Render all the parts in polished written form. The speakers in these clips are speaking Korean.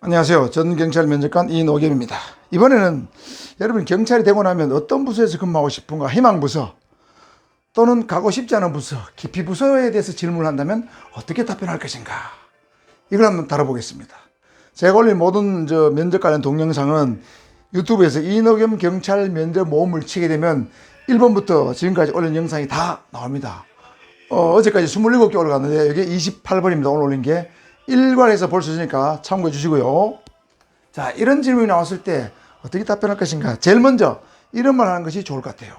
안녕하세요. 전 경찰 면접관 이노겸입니다. 이번에는 여러분 경찰이 되고 나면 어떤 부서에서 근무하고 싶은가, 희망부서 또는 가고 싶지 않은 부서, 기피 부서에 대해서 질문을 한다면 어떻게 답변할 것인가, 이걸 한번 다뤄보겠습니다. 제가 올린 모든 면접 관련 동영상은 유튜브에서 이노겸 경찰 면접 모음을 치게 되면 1번부터 지금까지 올린 영상이 다 나옵니다. 어제까지 27개월 갔는데 이게 28번입니다. 오늘 올린 게 일괄해서 볼 수 있으니까 참고해 주시고요. 자, 이런 질문이 나왔을 때 어떻게 답변할 것인가. 제일 먼저 이런 말 하는 것이 좋을 것 같아요.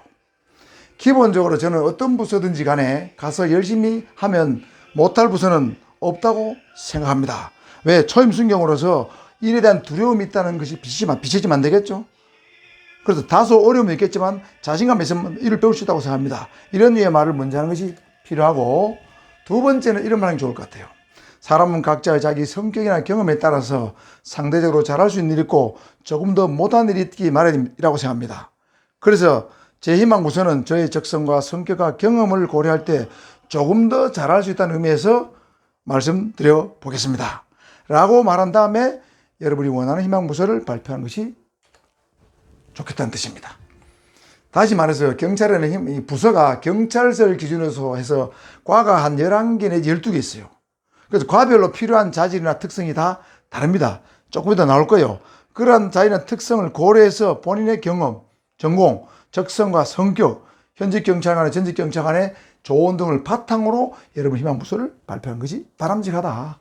기본적으로 저는 어떤 부서든지 간에 가서 열심히 하면 못할 부서는 없다고 생각합니다. 왜? 초임순경으로서 일에 대한 두려움이 있다는 것이 비치지면 안 되겠죠. 그래서 다소 어려움이 있겠지만 자신감이 있으면 일을 배울 수 있다고 생각합니다. 이런 류의 말을 먼저 하는 것이 필요하고, 두 번째는 이런 말 하는 게 좋을 것 같아요. 사람은 각자의 자기 성격이나 경험에 따라서 상대적으로 잘할 수 있는 일이 있고 조금 더 못한 일이 있기 마련이라고 생각합니다. 그래서 제 희망부서는 저의 적성과 성격과 경험을 고려할 때 조금 더 잘할 수 있다는 의미에서 말씀드려 보겠습니다 라고 말한 다음에 여러분이 원하는 희망부서를 발표하는 것이 좋겠다는 뜻입니다. 다시 말해서 경찰에는 이 부서가 경찰서를 기준으로 해서 과가 한 11개 내지 12개 있어요. 그래서 과별로 필요한 자질이나 특성이 다 다릅니다. 조금 이따 나올 거예요. 그러한 자질이나 특성을 고려해서 본인의 경험, 전공, 적성과 성격, 현직 경찰관의 전직 경찰관의 조언 등을 바탕으로 여러분 희망부서를 발표하는 것이 바람직하다.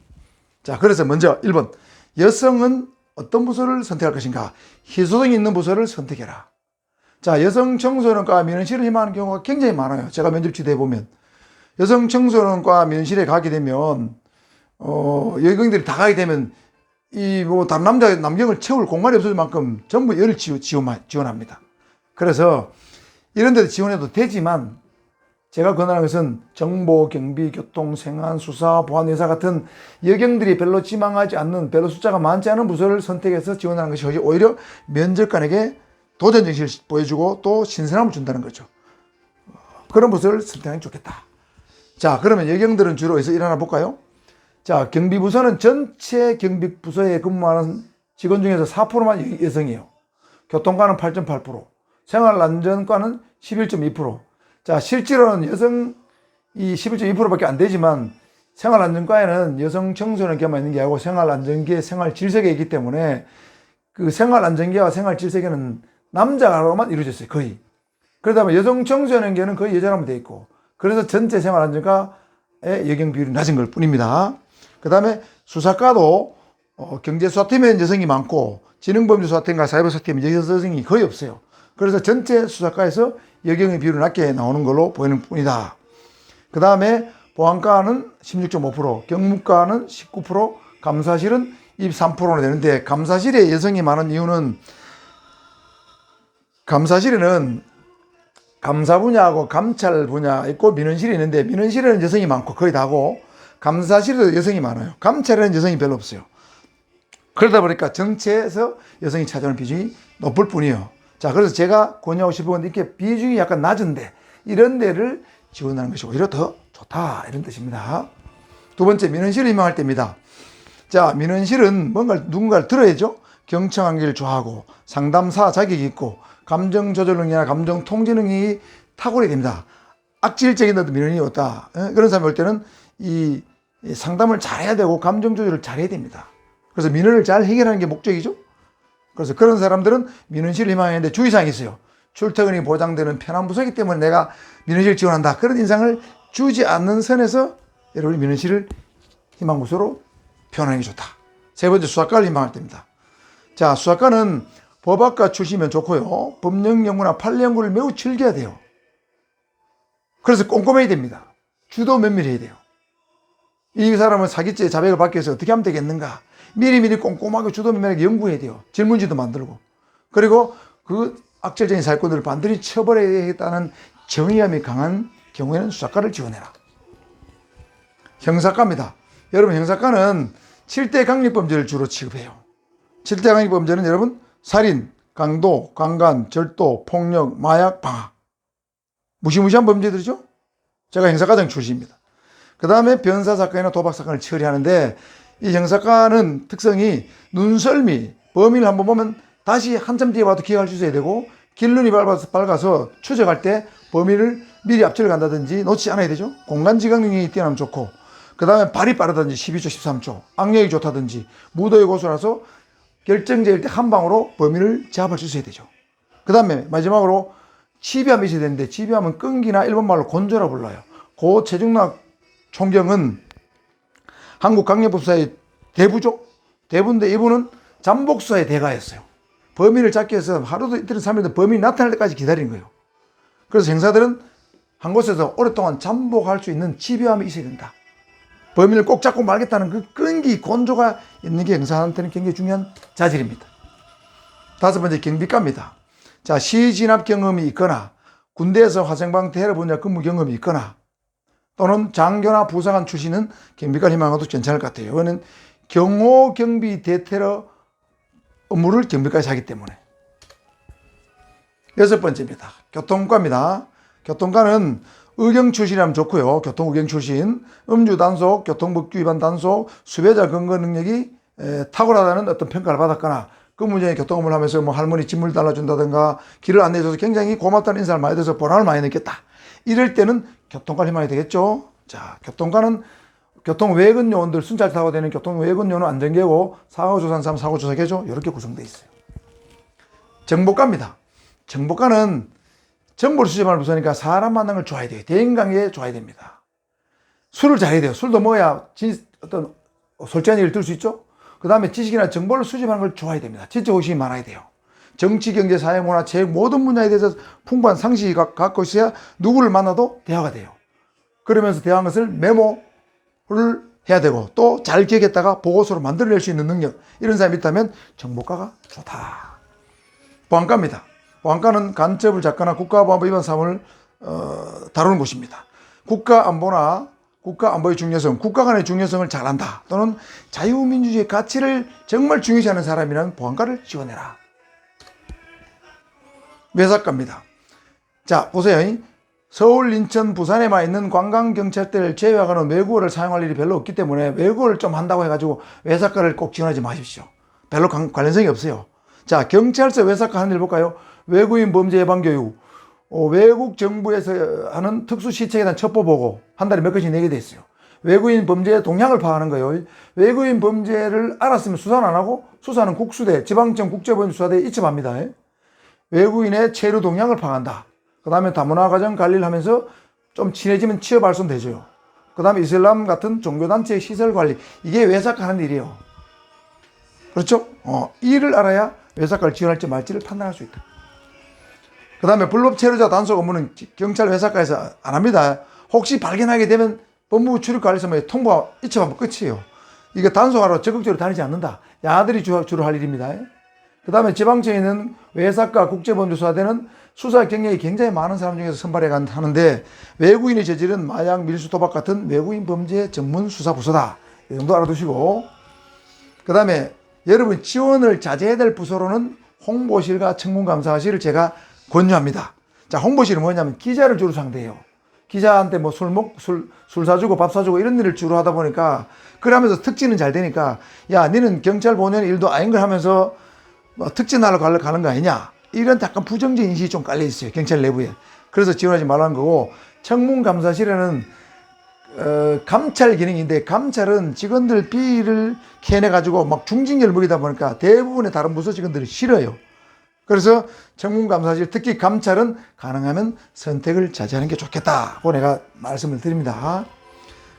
자, 그래서 먼저 1번, 여성은 어떤 부서를 선택할 것인가? 희소성이 있는 부서를 선택해라. 자, 여성 청소년과 민원실을 희망하는 경우가 굉장히 많아요. 제가 면접 지도해 보면 여성 청소년과 민원실에 가게 되면 여경들이 다 가게 되면 다른 남경을 채울 공간이 없을 만큼 전부 열을 지원합니다. 그래서 이런 데도 지원해도 되지만 제가 권하는 것은 정보, 경비, 교통, 생안, 수사, 보안, 여사 같은 여경들이 별로 지망하지 않는, 별로 숫자가 많지 않은 부서를 선택해서 지원하는 것이 오히려 면접관에게 도전 정신을 보여주고 또 신선함을 준다는 거죠. 그런 부서를 선택하는 게 좋겠다. 자, 그러면 여경들은 주로 어디서 일하나 볼까요? 자, 경비부서는 전체 경비부서에 근무하는 직원 중에서 4%만 여성이에요. 교통과는 8.8%, 생활안전과는 11.2%. 자, 실제로는 여성이 11.2%밖에 안 되지만 생활안전과에는 여성 청소년계만 있는 게 아니고 생활안전계, 생활질서계 있기 때문에 그 생활안전계와 생활질서계는 남자로만 이루어졌어요, 거의. 그러다 보면 여성 청소년계는 거의 여자로만 되어 있고, 그래서 전체 생활안전과의 여경 비율이 낮은 걸 뿐입니다. 그 다음에 수사과도 경제수사팀에는 여성이 많고 지능범죄수사팀과 사이버수사팀은 여성이 거의 없어요. 그래서 전체 수사과에서 여경의 비율이 낮게 나오는 걸로 보이는 뿐이다. 그 다음에 보안과는 16.5%, 경무과는 19%, 감사실은 23%나 되는데, 감사실에 여성이 많은 이유는 감사실에는 감사 분야하고 감찰 분야 있고 민원실이 있는데, 민원실에는 여성이 많고 거의 다고 감사실에도 여성이 많아요. 감찰에는 여성이 별로 없어요. 그러다 보니까 전체에서 여성이 차지하는 비중이 높을 뿐이에요. 자, 그래서 제가 권유하고 싶은 건 이렇게 비중이 약간 낮은데 이런 데를 지원하는 것이 오히려 더 좋다, 이런 뜻입니다. 두 번째, 민원실을 희망할 때입니다. 자, 민원실은 누군가를 들어야죠. 경청하기를 좋아하고 상담사 자격이 있고 감정 조절 능력이나 감정 통제 능력이 탁월해야 됩니다. 악질적인 민원이 없다, 그런 사람이 올 때는 이 상담을 잘해야 되고 감정 조절을 잘해야 됩니다. 그래서 민원을 잘 해결하는 게 목적이죠. 그래서 그런 사람들은 민원실을 희망하는데 주의사항이 있어요. 출퇴근이 보장되는 편한 부서이기 때문에 내가 민원실 지원한다, 그런 인상을 주지 않는 선에서 여러분이 민원실을 희망부서로 표현하는 게 좋다. 세 번째, 수사과를 희망할 때입니다. 자, 수사과는 법학과 출신이면 좋고요, 법령 연구나 판례 연구를 매우 즐겨야 돼요. 그래서 꼼꼼해야 됩니다. 주도 면밀해야 돼요. 이 사람은 사기죄 자백을 받기 위해서 어떻게 하면 되겠는가, 미리미리 꼼꼼하게 주도 면밀하게 연구해야 돼요. 질문지도 만들고. 그리고 그 악질적인 사기꾼들을 반드시 처벌해야겠다는 정의감이 강한 경우에는 수사과를 지원해라. 형사과입니다. 여러분, 형사과는 7대 강력범죄를 주로 취급해요. 7대 강력범죄는 여러분 살인, 강도, 강간, 절도, 폭력, 마약, 방화, 무시무시한 범죄들이죠. 제가 형사과장 출신입니다. 그 다음에 변사사건이나 도박사건을 처리하는데 이 형사과는 특성이 눈썰미, 범인을 한번 보면 다시 한참 뒤에 봐도 기억할 수 있어야 되고, 길눈이 밝아서 추적할 때 범인을 미리 앞질러 간다든지 놓치지 않아야 되죠. 공간지각 능력이 뛰어나면 좋고, 그 다음에 발이 빠르다든지 12초, 13초, 악력이 좋다든지, 무도의 고수라서 결정적일 때 한 방으로 범인을 제압할 수 있어야 되죠. 그 다음에 마지막으로 치비함이 있어야 되는데, 치비함은 끈기나 일본말로 곤조라 불러요. 고 최중락 총경은 한국강력법사의 대부죠. 대부인데 이분은 잠복수사의 대가였어요. 범인을 잡기 위해서 하루도 이틀은 3일도 범인이 나타날 때까지 기다리는 거예요. 그래서 형사들은 한 곳에서 오랫동안 잠복할 수 있는 치비함이 있어야 된다. 범인을 꼭 잡고 말겠다는 그 끈기, 곤조가 있는 게 형사한테는 굉장히 중요한 자질입니다. 다섯 번째, 경비과입니다. 자, 시진압 경험이 있거나 군대에서 화생방 테러 분야 근무 경험이 있거나 또는 장교나 부사관 출신은 경비과 희망해도 괜찮을 것 같아요. 이거는 경호, 경비, 대테러 업무를 경비과에서 하기 때문에. 여섯 번째입니다. 교통과입니다. 교통과는 의경 출신이라면 좋고요. 교통의경 출신, 음주 단속, 교통법규 위반 단속, 수배자 근거 능력이 탁월하다는 어떤 평가를 받았거나 근무 중에 교통업무를 하면서 뭐 할머니 짐을 달라준다든가 길을 안내해줘서 굉장히 고맙다는 인사를 많이 들어서 보람을 많이 느꼈다. 이럴 때는 교통과를 희망이 되겠죠. 자, 교통과는 교통외근 요원들 순찰 타고 되는 교통외근 요원은 안전계고 사고조사한 사람 사고조사계죠. 이렇게 구성되어 있어요. 정보과입니다. 정보과는 정보를 수집하는 부서니까 사람 만나는 걸 좋아해야 돼요. 대인관계 좋아해야 됩니다. 술을 잘해야 돼요. 술도 먹어야 어떤 솔직한 얘기를 들을 수 있죠. 그 다음에 지식이나 정보를 수집하는 걸 좋아해야 됩니다. 지적 호기심이 많아야 돼요. 정치, 경제, 사회, 문화, 체육 모든 분야에 대해서 풍부한 상식이 갖고 있어야 누구를 만나도 대화가 돼요. 그러면서 대화한 것을 메모를 해야 되고 또 잘 기억했다가 보고서로 만들어낼 수 있는 능력, 이런 사람이 있다면 정보과가 좋다. 보안과입니다. 보안과는 간첩을 잡거나 국가보안법 위반 사항을 다루는 곳입니다. 국가안보나 국가안보의 중요성, 국가 간의 중요성을 잘 안다 또는 자유민주주의의 가치를 정말 중요시하는 사람이라면 보안과를 지원해라. 외사과입니다. 자, 보세요. 서울, 인천, 부산에만 있는 관광경찰대를 제외하고는 외국어를 사용할 일이 별로 없기 때문에 외국어를 좀 한다고 해가지고 외사과를 꼭 지원하지 마십시오. 별로 관련성이 없어요. 자, 경찰서 외사과 하는 일 볼까요? 외국인 범죄 예방 교육, 외국 정부에서 하는 특수 시책에 대한 첩보 보고 한 달에 몇 건씩 내게 돼 있어요. 외국인 범죄의 동향을 파악하는 거예요. 외국인 범죄를 알았으면 수사는 안 하고 수사는 국수대, 지방청 국제범죄수사대에 이첩합니다. 외국인의 체류 동향을 파악한다. 그 다음에 다문화 가정 관리를 하면서 좀 친해지면 취업 발송 되죠. 그 다음에 이슬람 같은 종교단체의 시설 관리, 이게 외사과 하는 일이에요. 그렇죠? 이를 알아야 외사과를 지원할지 말지를 판단할 수 있다. 그 다음에 불법 체류자 단속 업무는 경찰 외사과에서 안 합니다. 혹시 발견하게 되면 법무부 출입관리소에 통보하고 이첩하면 끝이에요. 이거 단속하러 적극적으로 다니지 않는다. 야들이 주로 할 일입니다. 그 다음에 지방청에 있는 외사과 국제범죄수사대는 수사 경력이 굉장히 많은 사람 중에서 선발해 하는데 외국인이 저지른 마약, 밀수, 도박 같은 외국인 범죄 전문 수사부서다. 이 정도 알아두시고, 그 다음에 여러분 지원을 자제해야 될 부서로는 홍보실과 청문감사실을 제가 권유합니다. 자, 홍보실은 뭐냐면 기자를 주로 상대해요. 기자한테 뭐 술 사주고 밥 사주고 이런 일을 주로 하다 보니까, 그러면서 특진은 잘 되니까, 야, 니는 경찰 본연 일도 아닌 걸 하면서 뭐 특진하러 가는 거 아니냐, 이런 약간 부정적 인식이 좀 깔려 있어요, 경찰 내부에. 그래서 지원하지 말라는 거고, 청문감사실에는 감찰 기능인데, 감찰은 직원들 비리를 캐내가지고 막 중징계를 먹이다 보니까 대부분의 다른 부서 직원들이 싫어요. 그래서 청문감사실, 특히 감찰은 가능하면 선택을 자제하는 게 좋겠다고 내가 말씀을 드립니다.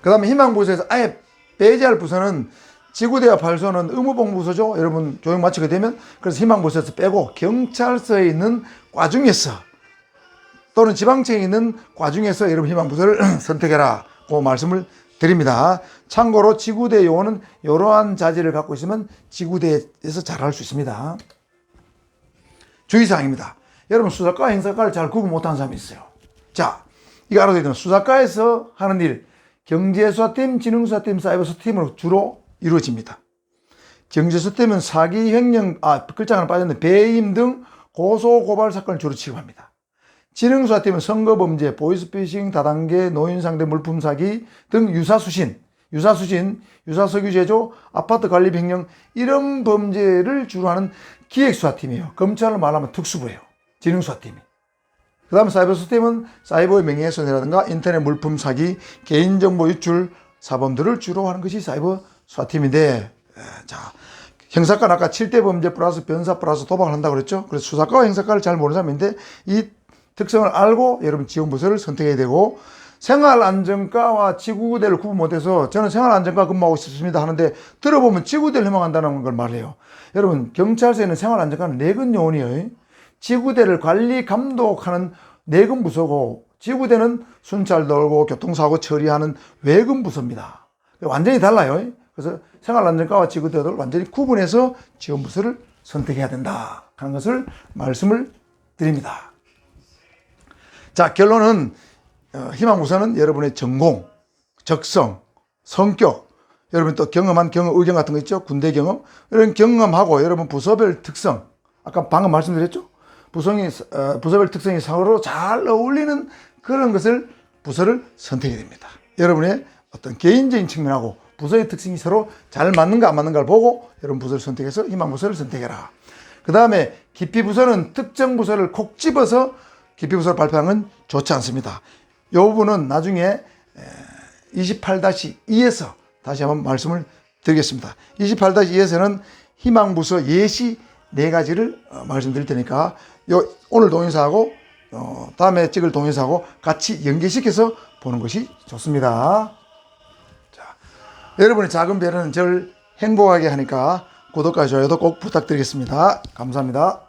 그 다음에 희망부서에서 아예 배제할 부서는 지구대와 발소는 의무복무부서죠. 여러분 조용 마치게 되면. 그래서 희망부서에서 빼고 경찰서에 있는 과중에서 또는 지방청에 있는 과중에서 여러분 희망부서를 선택해라 고 말씀을 드립니다. 참고로 지구대 요원은 이러한 자질을 갖고 있으면 지구대에서 잘할 수 있습니다. 주의사항입니다. 여러분 수사과, 행사과를 잘 구분 못하는 사람이 있어요. 자, 이거 알아둬야 돼요. 수사과에서 하는 일, 경제수사팀, 지능수사팀, 사이버수사팀으로 주로 이루어집니다. 경제수사팀은 사기, 횡령, 글자가 하나 빠졌는데 배임 등 고소, 고발 사건을 주로 취급합니다. 지능수사팀은 선거범죄, 보이스피싱, 다단계, 노인상대 물품 사기 등 유사수신, 유사수진, 유사석유 제조, 아파트 관리 변경 이런 범죄를 주로 하는 기획수사팀이에요. 검찰로 말하면 특수부예요. 지능수사팀이. 그 다음 사이버 수사팀은 사이버의 명예훼손이라든가 인터넷 물품 사기, 개인정보 유출 사범들을 주로 하는 것이 사이버 수사팀인데, 자, 형사과는 아까 7대 범죄 플러스 변사 플러스 도박을 한다고 그랬죠. 그래서 수사과와 형사과를 잘 모르는 사람인데 이 특성을 알고 여러분 지원부서를 선택해야 되고, 생활안전과와 지구대를 구분 못해서 저는 생활안전과 근무하고 싶습니다 하는데 들어보면 지구대를 희망한다는 걸 말해요. 여러분 경찰서에는 생활안전과는 내근 요원이에요. 지구대를 관리 감독하는 내근 부서고 지구대는 순찰 돌고 교통사고 처리하는 외근 부서입니다. 완전히 달라요. 그래서 생활안전과와 지구대를 완전히 구분해서 지원부서를 선택해야 된다 하는 것을 말씀을 드립니다. 자, 결론은 희망부서는 여러분의 전공, 적성, 성격, 여러분 또 경험한 의견 같은 거 있죠? 군대 경험. 이런 경험하고 여러분 부서별 특성, 아까 방금 말씀드렸죠? 부서별 특성이 서로 잘 어울리는 그런 것을 부서를 선택해야 됩니다. 여러분의 어떤 개인적인 측면하고 부서의 특성이 서로 잘 맞는가 안 맞는가를 보고 여러분 부서를 선택해서 희망부서를 선택해라. 그 다음에 기피부서는 특정 부서를 콕 집어서 기피부서를 발표하는 건 좋지 않습니다. 이 부분은 나중에 28-2에서 다시 한번 말씀을 드리겠습니다. 28-2에서는 희망부서 예시 4가지를 말씀드릴 테니까 오늘 동영상하고 다음에 찍을 동영상하고 같이 연계시켜서 보는 것이 좋습니다. 자, 여러분의 작은 배려는 저를 행복하게 하니까 구독과 좋아요도 꼭 부탁드리겠습니다. 감사합니다.